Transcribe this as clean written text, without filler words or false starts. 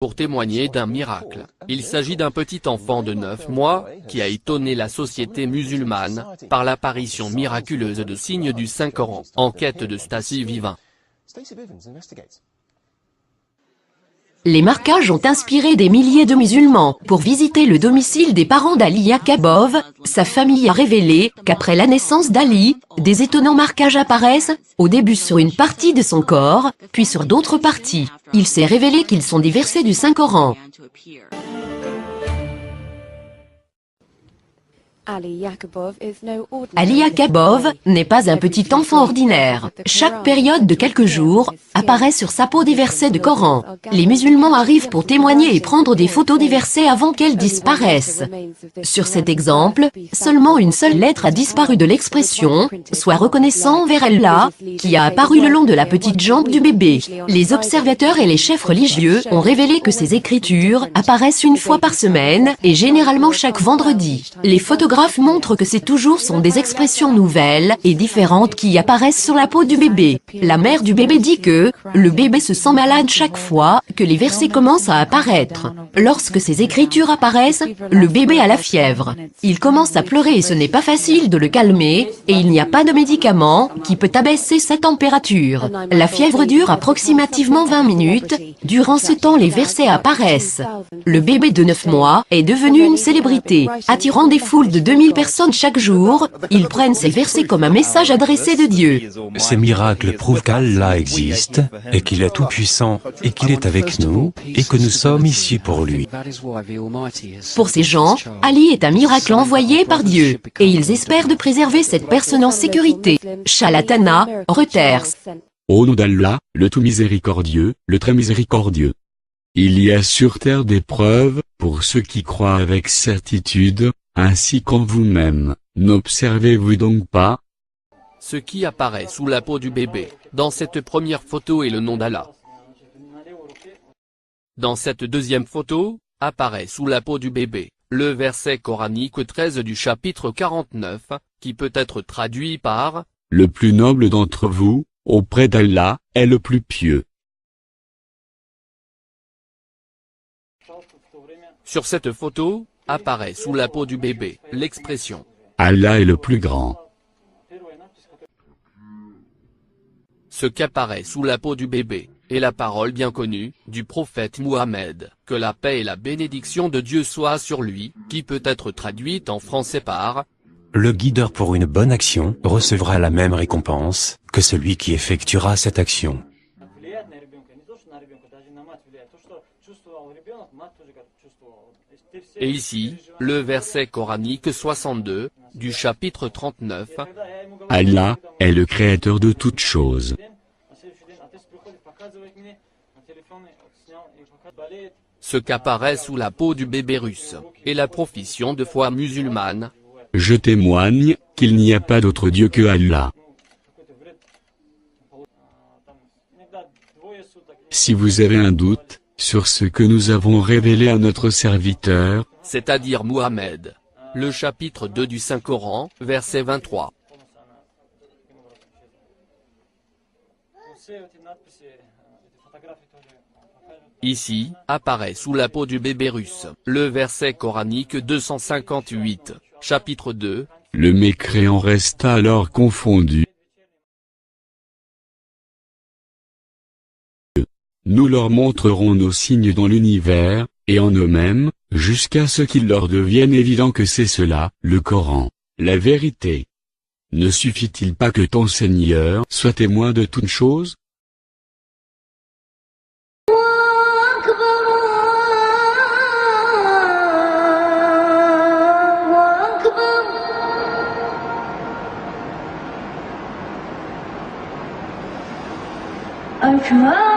pour témoigner d'un miracle. Il s'agit d'un petit enfant de 9 mois, qui a étonné la société musulmane, par l'apparition miraculeuse de signes du Saint-Coran. Enquête de Stacy Vivin. Les marquages ont inspiré des milliers de musulmans. Pour visiter le domicile des parents d'Ali Yaakobov, sa famille a révélé qu'après la naissance d'Ali, des étonnants marquages apparaissent, au début sur une partie de son corps, puis sur d'autres parties. Il s'est révélé qu'ils sont des versets du Saint-Coran. Ali Yaakobov n'est pas un petit enfant ordinaire. Chaque période de quelques jours, apparaît sur sa peau des versets de Coran. Les musulmans arrivent pour témoigner et prendre des photos des versets avant qu'elles disparaissent. Sur cet exemple, seulement une seule lettre a disparu de l'expression « Sois reconnaissant envers Allah » qui a apparu le long de la petite jambe du bébé. Les observateurs et les chefs religieux ont révélé que ces écritures apparaissent une fois par semaine et généralement chaque vendredi. Les photographes montrent que ces toujours sont des expressions nouvelles et différentes qui apparaissent sur la peau du bébé. La mère du bébé dit que le bébé se sent malade chaque fois que les versets commencent à apparaître. Lorsque ces écritures apparaissent, le bébé a la fièvre. Il commence à pleurer et ce n'est pas facile de le calmer, et il n'y a pas de médicament qui peut abaisser sa température. La fièvre dure approximativement 20 minutes. Durant ce temps, les versets apparaissent. Le bébé de 9 mois est devenu une célébrité, attirant des foules de 2000 personnes chaque jour. Ils prennent ces versets comme un message adressé de Dieu. Ces miracles prouvent qu'Allah existe, et qu'il est tout-puissant, et qu'il est avec nous, et que nous sommes ici pour lui. Pour ces gens, Ali est un miracle envoyé par Dieu, et ils espèrent de préserver cette personne en sécurité. Shalatana, Reuters. Au nom d'Allah, le tout miséricordieux, le très miséricordieux. Il y a sur terre des preuves, pour ceux qui croient avec certitude, ainsi qu'en vous-même. N'observez-vous donc pas? Ce qui apparaît sous la peau du bébé, dans cette première photo est le nom d'Allah. Dans cette deuxième photo, apparaît sous la peau du bébé, le verset coranique 13 du chapitre 49, qui peut être traduit par « Le plus noble d'entre vous, auprès d'Allah, est le plus pieux. » Sur cette photo, apparaît sous la peau du bébé, l'expression « Allah est le plus grand. » Ce qu'apparaît sous la peau du bébé, est la parole bien connue, du prophète Mohammed, que la paix et la bénédiction de Dieu soient sur lui, qui peut être traduite en français par « Le guideur pour une bonne action recevra la même récompense que celui qui effectuera cette action. » Et ici, le verset coranique 62, du chapitre 39. Allah est le créateur de toutes choses. Ce qu'apparaît sous la peau du bébé russe, est la profession de foi musulmane. Je témoigne qu'il n'y a pas d'autre Dieu que Allah. Si vous avez un doute sur ce que nous avons révélé à notre serviteur, c'est-à-dire Mohammed, le chapitre 2 du Saint-Coran, verset 23. Ici, apparaît sous la peau du bébé russe, le verset coranique 258, chapitre 2. Le mécréant resta alors confondu. Nous leur montrerons nos signes dans l'univers, et en eux-mêmes, jusqu'à ce qu'il leur devienne évident que c'est cela, le Coran, la vérité. Ne suffit-il pas que ton Seigneur soit témoin de toutes choses? أكبر